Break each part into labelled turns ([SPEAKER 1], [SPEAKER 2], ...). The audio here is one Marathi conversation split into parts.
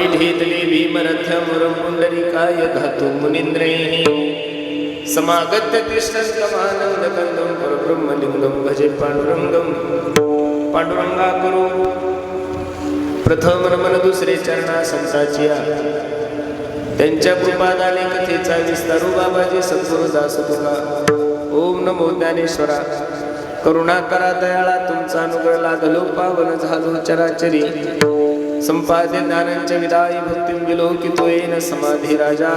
[SPEAKER 1] वारिढेतले भीमरथमुरं पुण्डरीकाय धातु मुनीन्द्रैः समागत्य तिष्ठन्तमानन्दकन्दं परब्रह्मलिङ्गं भजे पांडुरंगं पांडुरंगा करो प्रथम नमन दुसरे चरणा संताचिया त्यांच्या कृपादाने कथेचा विस्तारू बाबाजी सद्गुरु दास तुका ओम नमो ज्ञानेश्वरा करुणा करा दयाळा तुमचा अनुग्रह लागलो पावन झालो चराचरी संपाद्य ज्ञानांच्या विदायी भक्तिं विलोकितो येन समाधी राजा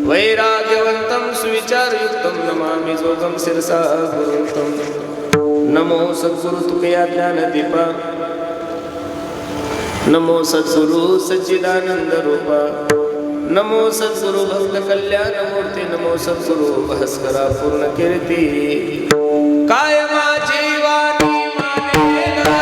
[SPEAKER 1] वैराग्यवंतं सुविचारयुक्तं नमामि जोगं शिरसा गुरुतं नमो सद्गुरु तुकया ज्ञानदीपा नमो सद्गुरु सच्चिदानंद रूपा नमो सद्गुरु भक्त कल्याण मूर्ती नमो सद्गुरु भास्करा पूर्ण कीर्ती काय माझी वाणी मानेला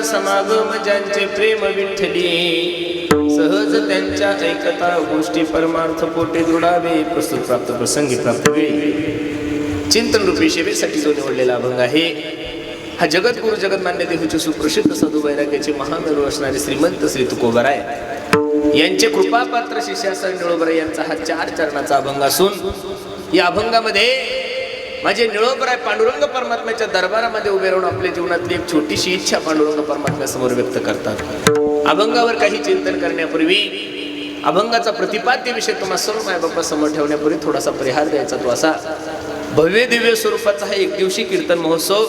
[SPEAKER 1] समागम ज्यांचे प्रेम विठ्ठली सहज त्यांच्या ऐकता गोष्टी परमार्थ पोटे दृढावे प्रस्तुत प्राप्त प्रसंगी प्राप्त वेळी चिंतन रूपी सेवेसाठी जो निवडलेला अभंग आहे हा जगद्गुरु जगन्मान्य देहूचे सुप्रसिद्ध साधू वैराग्याचे महामेरू असणारे श्रीमंत श्री तुकोबराय यांचे कृपापात्र शिष्य निळोबराय यांचा हा 4 चरणाचा अभंग असून या अभंगामध्ये माझे निळोबराय पांडुरंग परमात्म्याच्या दरबारामध्ये उभे राहून आपल्या जीवनातली एक छोटीशी इच्छा पांडुरंग परमात्म्यासमोर व्यक्त करतात अभंगावर काही चिंतन करण्यापूर्वी अभंगाचा प्रतिपाद्य विषय तुम्हा सर्व मायबापा समोर ठेवण्यापूर्वी थोडासा परिहार द्यायचा तो असा भव्य दिव्य स्वरूपाचा हा एक दिवशी कीर्तन महोत्सव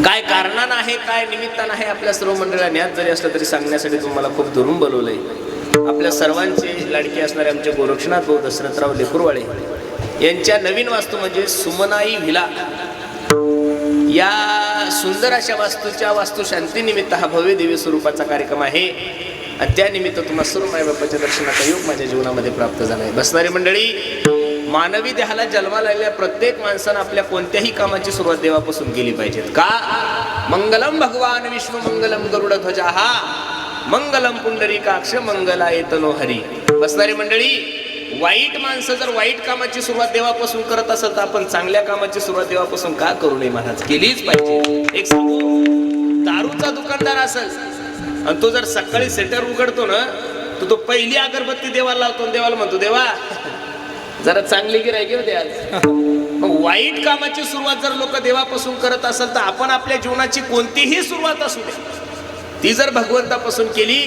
[SPEAKER 1] काय कारणानं आहे काय निमित्तानं आहे आपल्या सर्व मंडळाला ज्ञात जरी असलं तरी सांगण्यासाठी तुम्हाला खूप दुरून बोलवलंय आपल्या सर्वांचे लाडके असणारे आमचे गोरक्षनाथ भाऊ दशरथराव लेकुरवाळे यांच्या नवीन वास्तू म्हणजे सुमनाई विला या सुंदर अशा वास्तूच्या वास्तुशांती निमित्त हा भव्य दिव्य स्वरूपाचा कार्यक्रम आहे आणि त्या निमित्त तुम्हा सर्व मायबापाच्या दर्शनाचा योग माझ्या जीवनामध्ये प्राप्त झाला आहे बसणारी मंडळी मानवी देहाला जन्माला आलेल्या प्रत्येक माणसानं आपल्या कोणत्याही कामाची सुरुवात देवापासून केली पाहिजे का मंगलम भगवान विष्णू मंगलम गरुडध्वजा हा मंगलम पुंडरीकाक्ष मंगलायतनो हरी बसणारी मंडळी वाईट माणसं जर वाईट कामाची सुरुवात देवापासून करत असेल तर आपण चांगल्या कामाची सुरुवात देवापासून का करू नये महाराज केलीच पाहिजे एक सांगू दारूचा दुकानदार असेल आणि तो जर सकाळी सेटर उघडतो ना तो पहिली अगरबत्ती देवाला लावतो देवाला म्हणतो देवा जरा चांगली गिऱ्हाईक घेऊ द्या मग वाईट कामाची सुरुवात जर लोक देवापासून करत असेल तर आपण आपल्या जीवनाची कोणतीही सुरुवात असू दे ती जर भगवंतापासून केली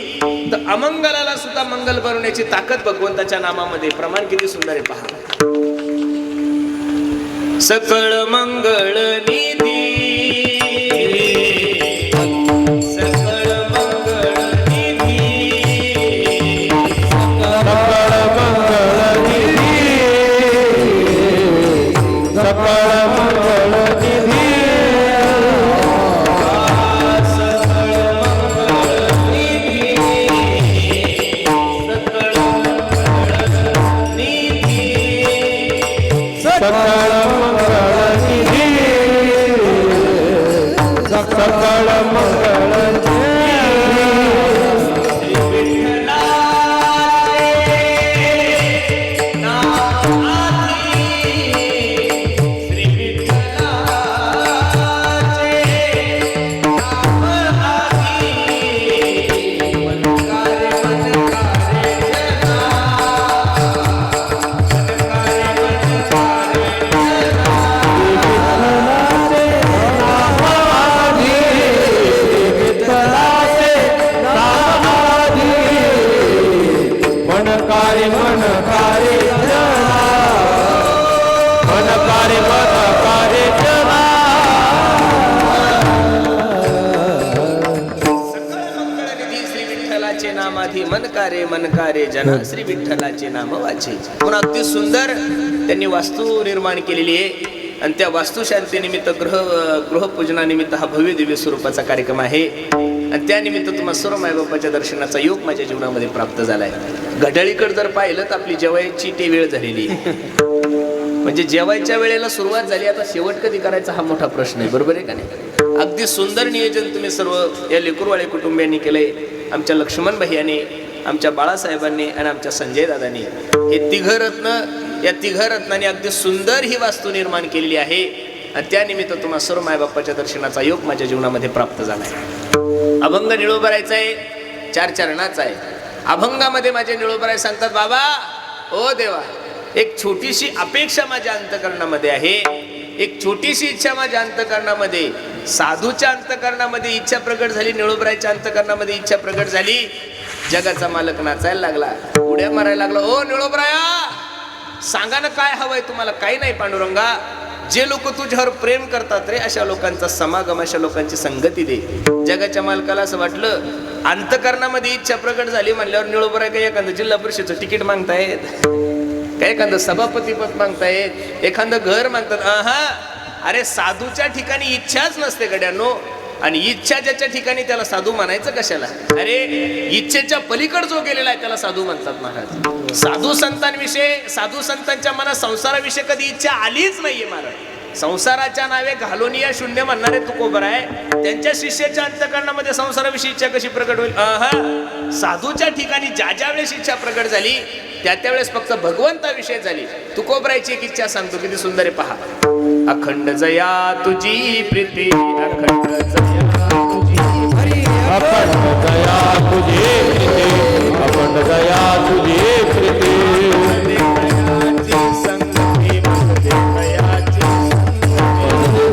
[SPEAKER 1] तर अमंगलाला सुद्धा मंगल बनवण्याची ताकद भगवंताच्या नामामध्ये प्रमाण किती सुंदर आहे पहा सकळ मंगळ निधी
[SPEAKER 2] मनकारे मनकारे जना मनकारे मनकारे जना
[SPEAKER 1] मंगळनिधी श्री विठ्ठलाचे नामाधी मनकारे मनकारे जना श्री विठ्ठलाचे नाम वाचे. म्हणून अगदी सुंदर त्यांनी वास्तू निर्माण केलेली आहे आणि त्या वास्तुशांतीनिमित्त गृहपूजनानिमित्त हा भव्य दिव्य स्वरूपाचा कार्यक्रम आहे आणि त्यानिमित्त तुम्हा सर्व मायबापाच्या दर्शनाचा योग माझ्या जीवनामध्ये प्राप्त झालाय. घड्याळीकडे जर पाहिलं तर आपली जेवायची ती वेळ झालेली आहे. म्हणजे जेवायच्या वेळेला सुरुवात झाली, आता शेवट कधी करायचा हा मोठा प्रश्न आहे. बरोबर आहे का नाही? अगदी सुंदर नियोजन तुम्ही सर्व या लेकरवाळे कुटुंबियांनी केलंय. आमच्या लक्ष्मण भैयाने, आमच्या बाळासाहेबांनी आणि आमच्या संजय दादांनी हे या तिघ रत्नांनी अगदी सुंदर ही वास्तू निर्माण केलेली आहे आणि त्यानिमित्त तुम्हा सर्व मायबापाच्या दर्शनाचा योग माझ्या जीवनामध्ये प्राप्त झाला आहे. अभंग निळोबरायचा आहे, 4 चरणाचा आहे. अभंगामध्ये माझे निळोबराय सांगतात, बाबा ओ देवा, एक छोटीशी अपेक्षा माझ्या अंतकरणामध्ये आहे, एक छोटीशी इच्छा माझ्या अंतकरणामध्ये, साधूच्या अंतकरणामध्ये इच्छा प्रकट झाली, निळोबरायच्या अंतकरणामध्ये इच्छा प्रकट झाली. जगाचा मालक नाचायला लागला, उड्या मारायला लागला. ओ निळोबराया, सांगा ना काय हवंय तुम्हाला? काही नाही पांडुरंगा, जे लोक तुझ्यावर प्रेम करतात रे, अशा लोकांचा समागम, अशा लोकांची संगती दे. जगाच्या मालकाला असं वाटलं, अंतकरणामध्ये इच्छा प्रकट झाली म्हणल्यावर निळोबराय काही एखादं जिल्हा परिषदेचं तिकीट मागतायत, काय एखादं सभापतीपद मागतायत, एखादं घर मागतात. अरे साधूच्या ठिकाणी इच्छाच नसते गड्यांनो, आणि इच्छा ज्याच्या ठिकाणी त्याला साधू म्हणायचं कशाला? अरे इच्छेच्या पलीकड जो गेलेला आहे त्याला साधू म्हणतात महाराज. साधू संतांच्या मनात संसाराविषयी कधी इच्छा आलीच नाहीये महाराज. संसाराच्या नावे घालून या शून्य म्हणणारे तुकोबराय, त्यांच्या शिष्याच्या अंतकरणामध्ये संसाराविषयी इच्छा कशी प्रकट होईल? साधूच्या ठिकाणी ज्या वेळेस इच्छा प्रकट झाली त्या वेळेस फक्त भगवंताविषयी झाली. तुकोबरायची एक इच्छा सांगतो, किती सुंदर आहे पहा. अखंड जया तुझी प्रीती, अखंड जया तुझी हरी,
[SPEAKER 2] अखंड दया तुझे प्रीती, अखंड दया तुझे प्रीती.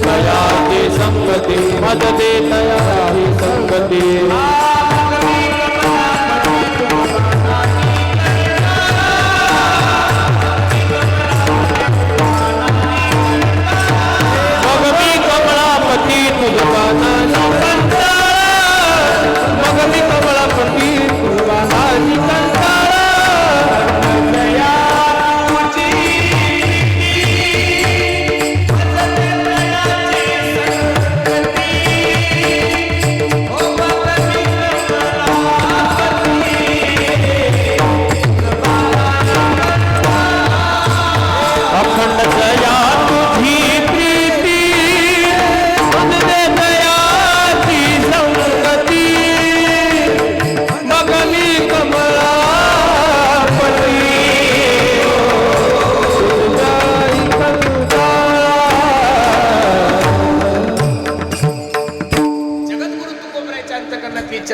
[SPEAKER 2] दयाची संगती मद दे, दयाची संगती.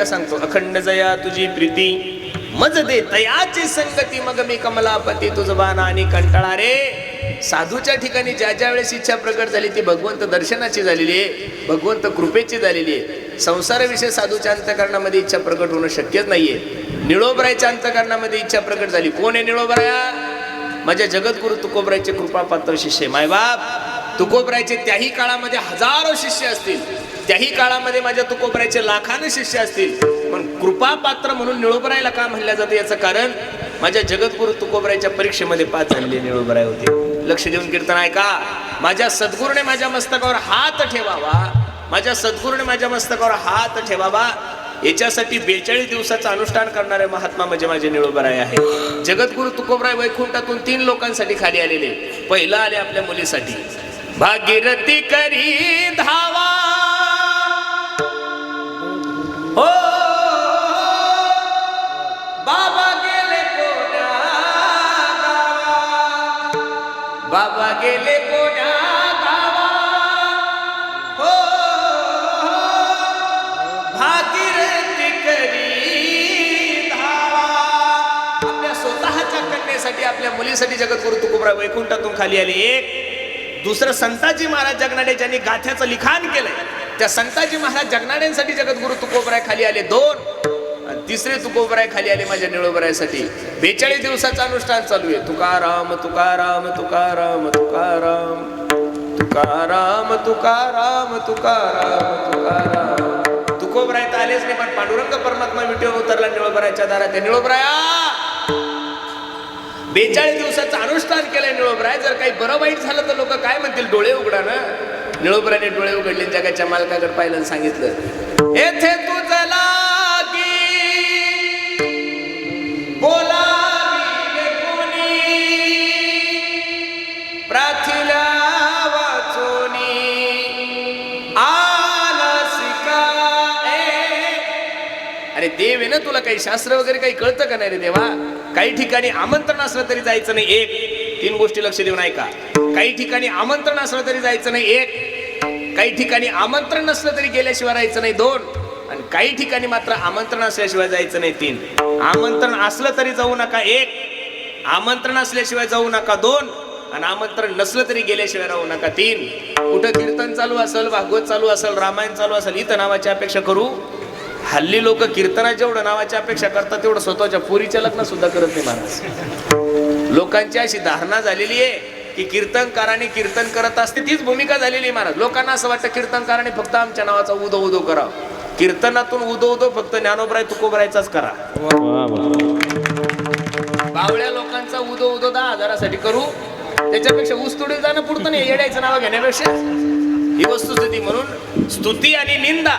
[SPEAKER 1] सांगतो, अखंड जया तुझी प्रीती मज दे तयाची संगती, मग मी कमलापती तुझ बाणा आणि कंटाळा. रे साधूच्या ठिकाणी ज्या वेळेस इच्छा प्रकट झाली ती भगवंत दर्शनाची झालेली आहे, भगवंत कृपेची झालेली आहे. संसाराविषयी साधूच्या अंतकरणामध्ये इच्छा प्रकट होणं शक्यच नाहीये. निळोबरायच्या अंतकरणामध्ये इच्छा प्रकट झाली. कोण आहे निळोबराया? माझ्या जगद्गुरु तुकोबरायचे कृपापात्र शिष्य. मायबाप तुकोबरायचे त्याही काळामध्ये हजारो शिष्य असतील, त्याही काळामध्ये माझ्या तुकोबरायचे लाखाने शिष्य असतील, पण कृपापात्र म्हणून निळोबरायला का म्हणलं जातं याचं कारण माझ्या जगद्गुरु तुकोबरायच्या परीक्षेमध्ये पास झालेले निळोबराय होते. लक्ष देऊन कीर्तन ऐका. माझ्या सद्गुरूने माझ्या मस्तकावर हात ठेवावा, माझ्या सद्गुरूने माझ्या मस्तकावर हात ठेवावा, याच्यासाठी 42 दिवसाचं अनुष्ठान करणारे महात्मा म्हणजे माझे निळोबराय आहे. जगद्गुरु तुकोबराय वैकुंठातून 3 लोकांसाठी खाली आलेले. पहिला आले आपल्या मुलीसाठी, भागीरथी करी धावा हो बाबा गेले कोण्या गावा, बाबा गेले कोण्या गावा हो भागीरथी करी धावा. आपल्या स्वतःच्या कन्येसाठी, आपल्या मुलीसाठी जगद्गुरु तुकोबराय वैकुंठातून खाली आले. एक. दुसरं संताजी महाराज जगनाडे ज्यांनी गाथ्याचं लिखाण केलंय, त्या संताजी महाराज जगनाड्यांसाठी जगद्गुरु तुकोबराय खाली आले. 2. आणि तिसरे तुकोबराय खाली आले माझ्या निळोबरायसाठी. 42 दिवसाचं अनुष्ठान चालू आहे. तुकाराम तुकाराम तुकाराम तुकाराम तुकाराम तुकाराम तुकाराम तुकाराम. तुकोबराय तर आलेच नाही, पण पांडुरंग परमात्मा विटेवर उतरला निळोबरायच्या दारात. निळोबराया 42 दिवसाचं अनुष्ठान केलंय निळोबराय. जर काही बरं वाईट झालं तर लोक काय म्हणतील? डोळे उघडा ना. निळोबराने डोळे उघडले, जगाच्या मालकाकडे पाहिलं आणि सांगितलं, येथे तुझं लागी बोलाविले कोणी, प्राथिल्या वाचोनी आलसी काय. अरे देव आहे ना, तुला काही शास्त्र वगैरे काही कळतं का नाही रे देवा? काही ठिकाणी आमंत्रण असलं तरी जायचं नाही. 1 3 गोष्टी लक्ष देऊन ऐका. काही ठिकाणी आमंत्रण असलं तरी जायचं नाही. 1 काही ठिकाणी आमंत्रण नसलं तरी गेल्याशिवाय राहायचं नाही. 2 आणि काही ठिकाणी मात्र आमंत्रण असल्याशिवाय जायचं नाही. 3 आमंत्रण असलं तरी जाऊ नका. 1 आमंत्रण असल्याशिवाय जाऊ नका. 2 आणि आमंत्रण नसलं तरी गेल्याशिवाय राहू नका. 3 कुठं कीर्तन चालू असेल, भागवत चालू असेल, रामायण चालू असेल, इथं नावाची अपेक्षा करू. हल्ली लोक कीर्तनाच्या जेवढं नावाची अपेक्षा करतात तेवढं स्वतःच्या पोरीच्या लग्न सुद्धा करत नाही महाराज. लोकांची अशी धारणा झालेली आहे की कीर्तनकाराने कीर्तन करत असते, तीच भूमिका झालेली आहे महाराज. लोकांना असं वाटतं कीर्तनकाराने फक्त आमच्या नावाचा उदो उदो करावं. कीर्तनातून उदो उदो फक्त ज्ञानोबराय तुकोबरायचाच करा. बावळ्या लोकांचा उदो उदो 10,000साठी करू, त्याच्यापेक्षा ऊसतोडी जाणं पुरतं नाही येड्याचं नाव घेण्यापेक्षा. ही वस्तुस्थिती. म्हणून स्तुती आणि निंदा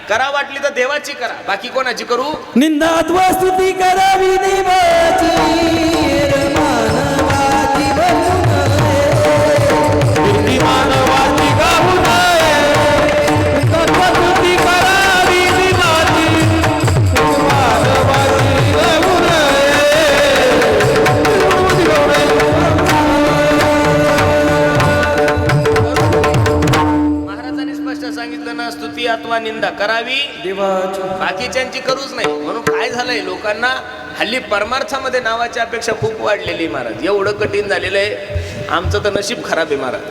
[SPEAKER 1] करा वाटली तर देवाची करा, बाकी कोणाची करू?
[SPEAKER 3] निंदात्व स्तुती करावी देवाची, मानवाची बनू
[SPEAKER 2] कीर्ती मानवाची गाऊ नये, स्तुती करावी देवाची, मानवाची गाऊ नये.
[SPEAKER 1] महाराजांनी स्पष्ट सांगितलं ना, स्तुती अथवा निंदा करावी
[SPEAKER 3] देवाची.
[SPEAKER 1] बाकीच्यांची करूच नाही. म्हणून काय झालंय, लोकांना हल्ली परमार्थामध्ये नावाची अपेक्षा खूप वाढलेली महाराज. एवढं कठीण झालेलं आहे. आमचं तर नशीब खराब आहे महाराज.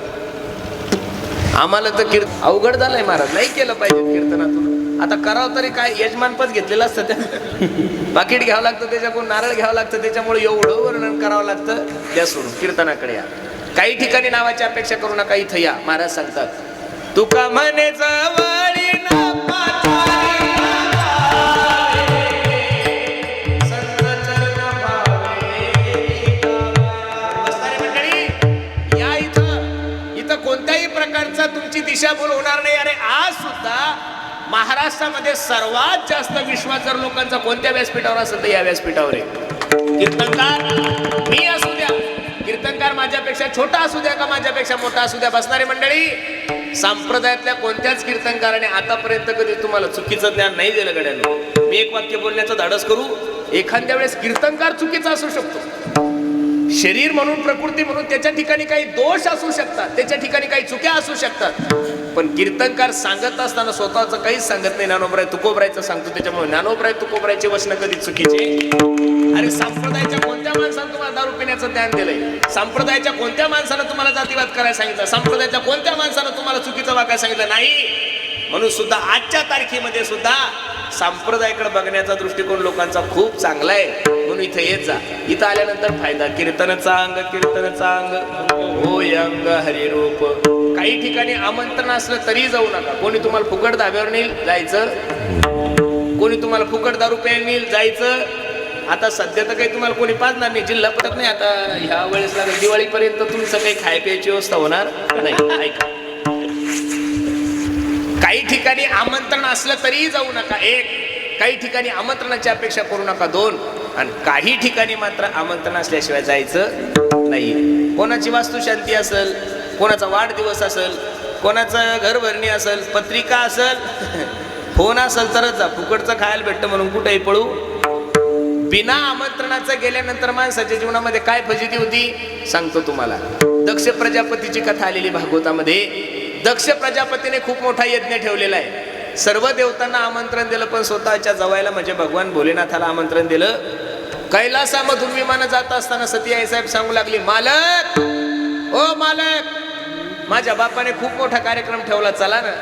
[SPEAKER 1] आम्हाला तर अवघड झालंय महाराज. नाही केलं पाहिजे कीर्तनातून. आता करावं तरी काय, यजमानपद घेतलेलं असतं त्या, पाकिट घ्यावं लागतं, त्याच्याकडून नारळ घ्यावं लागतं, त्याच्यामुळे एवढं वर्णन करावं लागतं. त्या सोडून कीर्तनाकडे या. काही ठिकाणी नावाची अपेक्षा करू नका, इथं या. महाराज सांगतात, तुका म्हणे जवळी ना पाचारी संत चरण भावे. बसणारे मंडळी या इथं कोणत्याही प्रकारचा तुमची दिशाभूल होणार नाही. अरे आज सुद्धा महाराष्ट्रामध्ये सर्वात जास्त विश्वास जर लोकांचा कोणत्या व्यासपीठावर असेल तर या व्यासपीठावर आहे. कीर्तनकार मी असू द्या, कीर्तनकार माझ्यापेक्षा छोटा असू द्या का माझ्यापेक्षा मोठा असू द्या, बसणारे मंडळी, संप्रदायातल्या कोणत्याच कीर्तनकाराने आतापर्यंत कधी तुम्हाला चुकीचं ज्ञान नाही दिलं गड्यांनो. मी एक वाक्य बोलण्याचं धाडस करू. एखाद्या वेळेस कीर्तनकार चुकीचा असू शकतो. शरीर म्हणून, प्रकृती म्हणून त्याच्या ठिकाणी काही दोष असू शकतात, त्याच्या ठिकाणी काही चुक्या असू शकतात. पण कीर्तनकार सांगत असताना स्वतःचं काहीच सांगत नाही. ज्ञानोबराय तुकोबरायचं सांगतो. त्याच्यामुळे ज्ञानोबराय तुकोबरायचे वचन कधी चुकीचे. अरे संप्रदायाच्या कोणत्या माणसानं तुम्हाला दारू पिण्याचं ज्ञान दिलंय? संप्रदायाच्या कोणत्या माणसानं तुम्हाला जातीवाद करायला सांगितलं? संप्रदायाच्या कोणत्या माणसानं तुम्हाला चुकीचं वागायला सांगितलं? नाही. म्हणून सुद्धा आजच्या तारखेमध्ये सुद्धा संप्रदायाकडे बघण्याचा दृष्टिकोन लोकांचा खूप चांगला आहे. म्हणून इथे येत जा. इथं आल्यानंतर फायदा. कीर्तनचा अंग, कीर्तनचा अंग होय अंग हरिरूप. काही ठिकाणी आमंत्रण असलं तरी जाऊ नका. कोणी तुम्हाला फुकट धाब्यावर नेईल जायचं, कोणी तुम्हाला फुकट दारू प्यायला नेईल जायचं. आता सध्या तर काही तुम्हाला कोणी पाजणार नाही, जिल्हा पटत नाही. आता ह्या वेळेस लागेल दिवाळीपर्यंत तुमचं काही खाय प्यायची व्यवस्था होणार नाही. ऐका, काही ठिकाणी आमंत्रण असलं तरीही जाऊ नका. 1 काही ठिकाणी आमंत्रणाची अपेक्षा करू नका. 2 आणि काही ठिकाणी मात्र आमंत्रण असल्याशिवाय जायचं नाही. कोणाची वास्तुशांती असेल, कोणाचा वाढदिवस असेल, कोणाचं घरभरणी असेल, पत्रिका असेल, फोन असेल तरच जा. फुकटचं खायला भेटतं म्हणून कुठेही पळू. बिना आमंत्रणाचं गेल्यानंतर माणसाच्या जीवनामध्ये काय फजिती होती सांगतो तुम्हाला. दक्ष प्रजापतीची कथा आलेली भागवतामध्ये. दक्ष प्रजापतीने खूप मोठा यज्ञ ठेवलेला आहे. सर्व देवतांना आमंत्रण दिलं, पण स्वतःच्या जवायला म्हणजे भगवान भोलेनाथाला आमंत्रण दिलं. कैलासामधून विमानं जात असताना सती आईसाहेब सांगू लागली, मालक, ओ मालक, माझ्या बापाने खूप मोठा कार्यक्रम ठेवला, चला ना.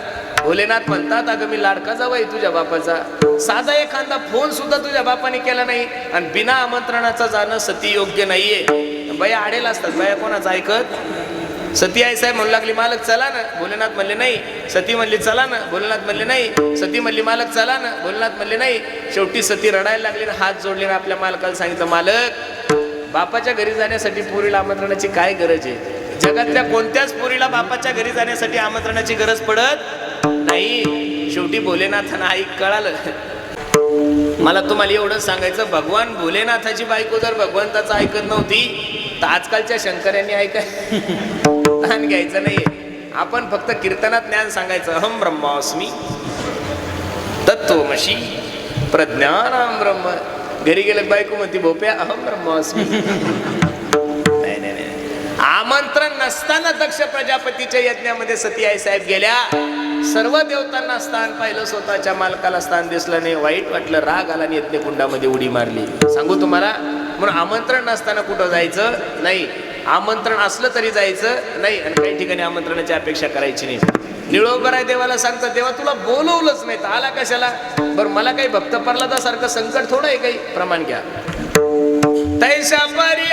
[SPEAKER 1] भोलेनाथ म्हणतात, अगं मी लाडका जावई तुझ्या बापाचा, साधा एखादा फोन सुद्धा तुझ्या बापाने केला नाही आणि बिना आमंत्रणाचा जाणं सती योग्य नाहीये. बाया आडेल असतात, बाया कोणाचं ऐकत. सती आई साहेब म्हणू लागली, मालक चला ना. भोलेनाथ म्हणले नाही. सती म्हणली चला ना. भोलेनाथ म्हणले नाही. सती म्हणली मालक चला ना. भोलेनाथ म्हणले नाही. शेवटी सती रडायला लागली ना, हात जोडले ना, आपल्या मालकाला सांगितलं, मालक बापाच्या घरी जाण्यासाठी पोरीला आमंत्रणाची काय गरज आहे. जगातल्या कोणत्याच पोरीला बापाच्या घरी जाण्यासाठी आमंत्रणाची गरज पडत नाही. शेवटी भोलेनाथांना ऐक कळालं. मला तुम्हाला एवढंच सांगायचं, भगवान भोलेनाथाची बायको जर भगवंताचं ऐकत नव्हती तर आजकालच्या शंकरांनी ऐकाय ज्ञान घ्यायचं नाहीये. आपण फक्त कीर्तनात ज्ञान सांगायचं. अहम ब्रह्मास्मी तत्त्वमशी प्रज्ञानाम ब्रह्म. घरी गेलं बायको म्हणती, भोप्या अहम ब्रह्मास्मी. नाही नाही नाही, आमंत्रण नसताना दक्ष प्रजापतीच्या यज्ञामध्ये सती आई साहेब गेल्या. सर्व देवतांना स्थान पाहिलं, स्वतःच्या मालकाला स्थान दिसलं नाही. वाईट वाटलं, राग आला आणि यज्ञकुंडामध्ये उडी मारली. सांगू तुम्हाला, म्हणून आमंत्रण नसताना कुठं जायचं नाही, आमंत्रण असलं तरी जायचं नाही. आणि काही ठिकाणी आमंत्रणाची अपेक्षा करायची नाही. निळोबराय देवाला सांगतात, देवा तुला बोलवलंच नाही तर आला कशाला. बरं मला काही भक्त प्रल्हादासारखं संकट थोडं आहे, काही प्रमाण घ्या. तैशा परी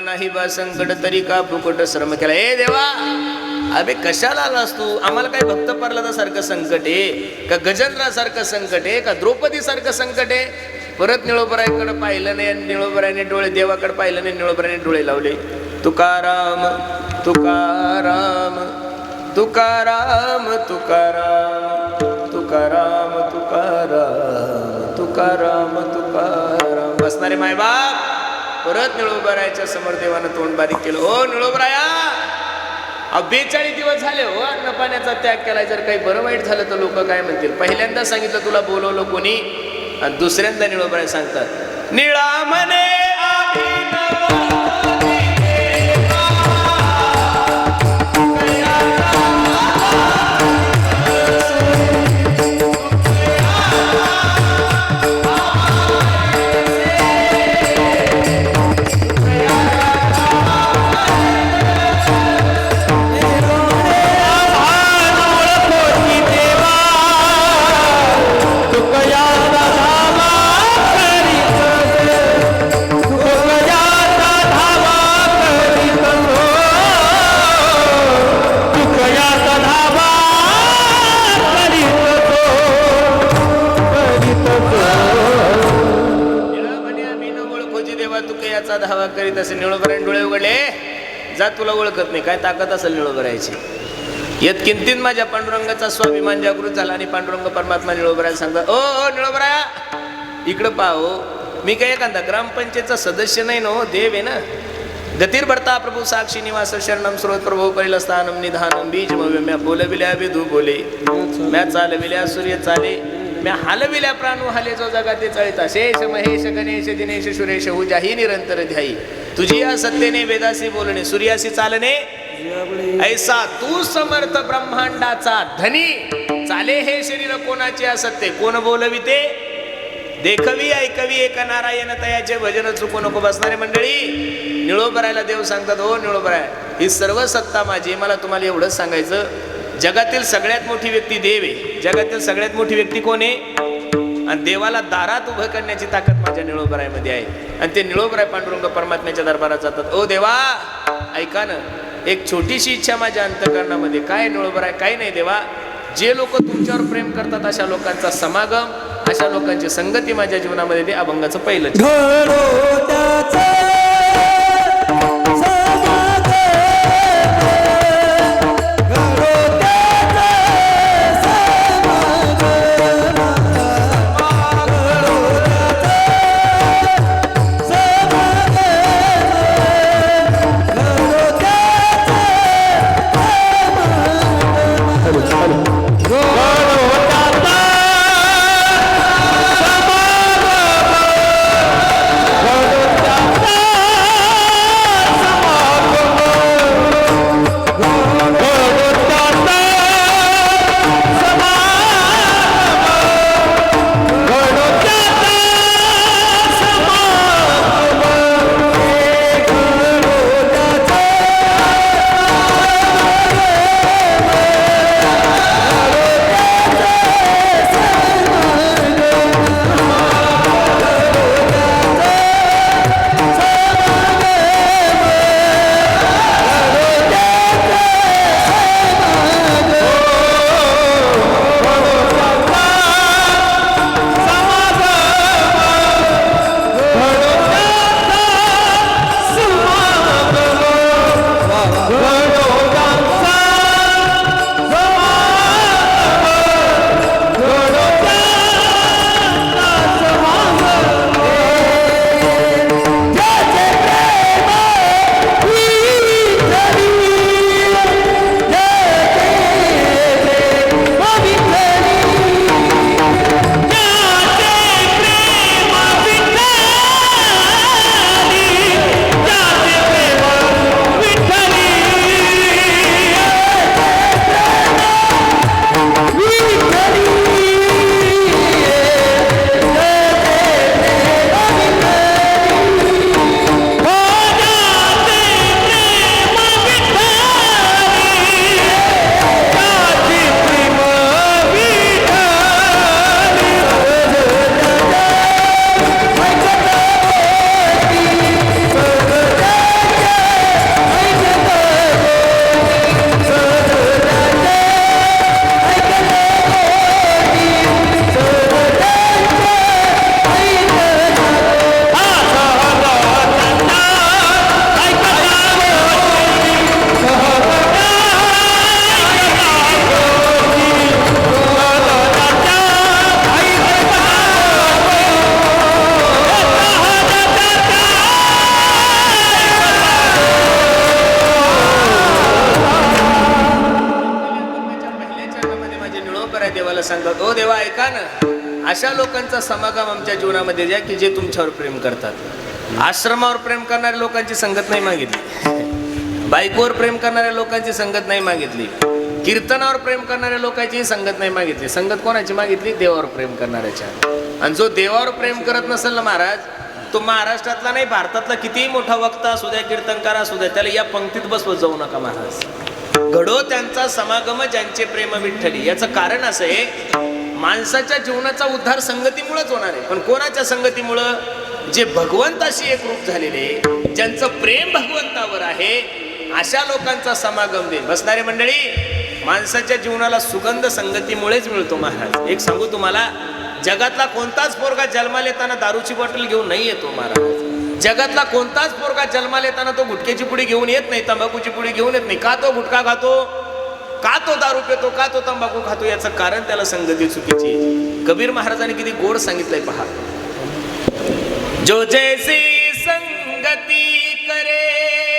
[SPEAKER 1] नाही बा संकट तरी का फुकट श्रम केला. ए देवा, अबे कशाला आलास तू. आम्हाला काय भक्त प्रल्हादासारखं संकट आहे का, गजेंद्रासारखं संकट आहे का, द्रौपदी सारखं संकट आहे. परत निळोबरायकडे पाहिलं नाही आणि निळोबरायने डोळे, देवाकडे पाहिलं नाही, निळोबरायने डोळे लावले. तुकाराम तुकाराम तुकाराम तुकाराम तुकाराम तुकाराम तुकाराम तुकाराम. बसणारे मायबाप परत निळोबरायाच्या समोर देवानं तोंड बारीक केलं. हो निळोबराया, 42 दिवस झाले हो अन्न पाण्याचा त्याग केलाय. जर काही बरं वाईट झालं तर लोक काय म्हणतील. पहिल्यांदा सांगितलं तुला बोलवलं कोणी, आणि दुसऱ्यांदा निळोबराया सांगतात, निळा म्हणे धावा करीत असे. निळोबरायने डोळे उघडले, जा तुला ओळखत नाही, काय ताकद असेल निळोबरायची. येत किंतीत माझ्या पांडुरंगाचा स्वाभिमान जागृत झाला आणि पांडुरंग परमात्मा निळोबरायला सांगतात, ओ निळोबराया इकडं पाहो, मी काय एखादा ग्रामपंचायतचा सदस्य नाही ना, हो देव आहे ना. गतीर भरता प्रभू साक्षी निवास शरणम स्रोत प्रभू परिलस्थानम निधानम बीज मव्य म्या बोलविल्या विधू बोले म्या चालविल्या सूर्य चाले म्या हलविल्या प्राणू हाले जो जगाते चळिता शेष महेश गणेश दिनेश सुरेश हुजाही निरंतर ध्यायी तुझी या सत्तेने वेदासी बोलणे सूर्यासी चालणे ऐसा तू समर्थ ब्रह्मांडाचा धनी चाले हे शरीर कोणाचे असत्य कोण बोलविते देखवी ऐकवी एक नारायण तयाचे भजन चुकू नको. बसणारे मंडळी निळोबरायला देव सांगतात हो निळोबराय ही सर्व सत्ता माझी. मला तुम्हाला एवढंच सांगायचं जगातील सगळ्यात मोठी व्यक्ती देव आहे. जगातील सगळ्यात मोठी व्यक्ती कोण आहे आणि देवाला दारात उभं करण्याची ताकद माझ्या निळोबरायमध्ये आहे. आणि ते निळोबराय पांडुरंग परमात्म्याच्या दरबारात जातात. ओ देवा ऐका ना एक छोटीशी इच्छा माझ्या अंतःकरणामध्ये. काय निळोबराय काही नाही देवा जे लोक तुमच्यावर प्रेम करतात अशा लोकांचा समागम अशा लोकांची संगती माझ्या जीवनामध्ये ते अभंगाचं पहिलं देवाला सांगतात ओ देवा ऐका ना अशा लोकांचा समागम आमच्या जीवनामध्ये द्या की जे तुमच्यावर प्रेम करतात. आश्रमावर प्रेम करणाऱ्या लोकांची संगत नाही मागितली, बायकोवर प्रेम करणाऱ्या लोकांची संगत नाही मागितली, कीर्तनावर प्रेम करणाऱ्या लोकांची संगत नाही मागितली. संगत कोणाची मागितली? देवावर प्रेम करणाऱ्याच्या. आणि जो देवावर प्रेम करत नसेल ना महाराज तो महाराष्ट्रातला नाही भारतातला कितीही मोठा वक्ता असू द्या कीर्तनकार असू द्या त्याला या पंक्तीत बसवत जाऊ नका महाराज. घडो त्यांचा समागम ज्यांचे प्रेम विठ्ठली. याचं कारण असं आहे माणसाच्या जीवनाचा उद्धार संगतीमुळेच होणार आहे. पण कोणाच्या संगतीमुळं? जे भगवंताशी एकरूप झालेले ज्यांचं प्रेम भगवंतावर आहे अशा लोकांचा समागम दे. बसणारे मंडळी माणसाच्या जीवनाला सुगंध संगतीमुळेच मिळतो महाराज. एक सांगू तुम्हाला जगातला कोणताच पोरगा जन्माला येताना दारूची बॉटल घेऊन नाही येतो महाराज. जगातला कोणताच पोरगा जन्माला येताना तो गुटख्याची पुडी घेऊन येत नाही, तंबाखूची पुडी घेऊन येत नाही. का तो गुटखा खातो, का तो दारू पितो, का तो तंबाखू खातो? याचं कारण त्याला संगती चुकीची. कबीर महाराजांनी किती गोड सांगितलंय पहा. जो जैसी संगती करे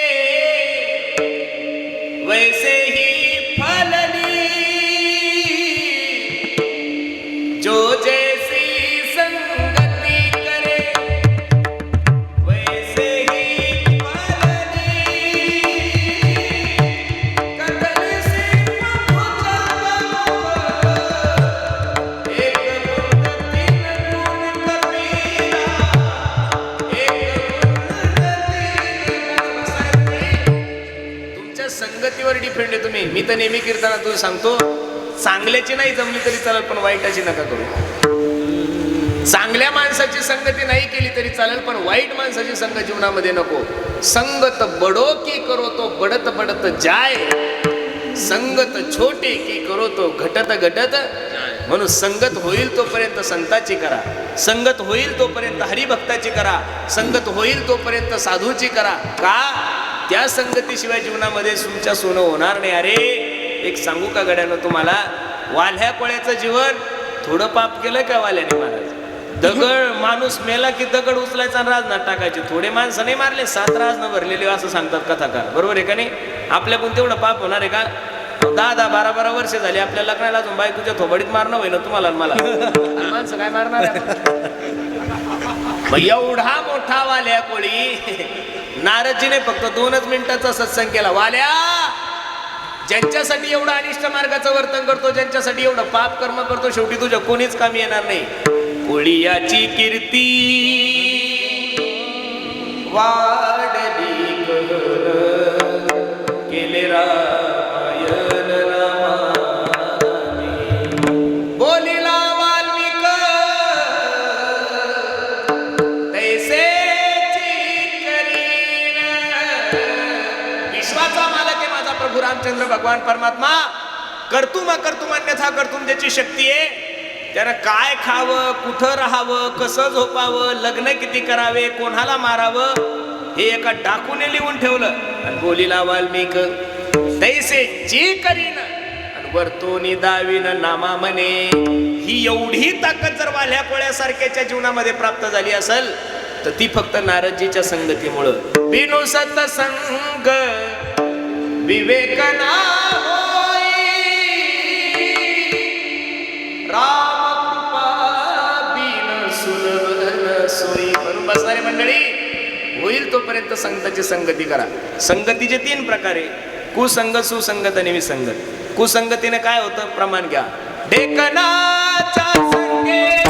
[SPEAKER 1] मी तर नेहमी कीर्तनात तुझं सांगतो, चांगल्याची नाही जमली तरी चालेल पण वाईटाची नका करू. चांगल्या माणसाची संगती नाही केली तरी चालेल पण वाईट माणसाची संग जीवनामध्ये नको. संगत बडो की करो तो बडत बडत जाय, संगत छोटे की करो तो घटत घटत. म्हणून संगत होईल तोपर्यंत संताची करा, संगत होईल तोपर्यंत हरिभक्ताची करा, संगत होईल तोपर्यंत साधूची करा. का? त्या संगतीशिवाय जीवनामध्ये तुमच्या सोनं होणार नाही. अरे एक सांगू का गड्यानं तुम्हाला, वाल्ह्या कोळ्याचं जीवन थोडं पाप केलं का वाल्याने महाराज? दगड माणूस मेला की दगड उचलायचा आणि राजनात टाकायचे. थोडे माणसं नाही मारले, 7 राजनं भरलेले असं सांगतात कथाकार. बरोबर आहे का नाही? आपल्याकडून तेवढं पाप होणार आहे का? 10-10, 12-12 वर्ष झाली आपल्या लग्नाला, अजून बायकोच्या थोबडीत मारणं होईल तुम्हाला आणि मला. माणसं काय मारणार आहे? मग एवढा मोठा वाल्या कोळी नारदजीने फक्त 2च मिनिटाचा सत्संग केला. वाल्या, ज्यांच्यासाठी एवढं अनिष्ट मार्गाचं वर्तन करतो, ज्यांच्यासाठी एवढं पाप कर्म करतो, शेवटी तुझ्या कोणीच कामी येणार नाही. कोळी याची कीर्ती वाढली केले रामायण नामाने, बोलिला वाल्मिक तैसेची करीन. विश्वाचा मालक आहे माझा प्रभू रामचंद्र भगवान परमात्मा. कर्तुम अकर्तुम अन्यथा कर्तुम ज्याची शक्ती आहे, त्यानं काय खावं, कुठं राहावं, कसं झोपावं, लग्न किती करावे, कोणाला मारावं, हे एका डाकूने लिहून ठेवलं. आणि बोलिला वाल्मिक तैसे जी करीन आणि वर्तोनी दावीन नामा म्हणे. ही एवढी ताकद जर वाल्या कोळ्यासारख्याच्या जीवनामध्ये प्राप्त झाली असेल तर ती फक्त नारदजीच्या संगतीमुळं. बिनु सत्संग विवेक ना होई, राम कृपा बिन सुलभ सोयी. म्हणून बसणारी मंडळी, होईल तोपर्यंत संताची संगती करा. संगतीचे 3 प्रकार आहे: कुसंगत, सुसंगत आणि विसंगत. कुसंगतीने काय होतं? प्रमाण घ्या. ढेकणाच्या संगे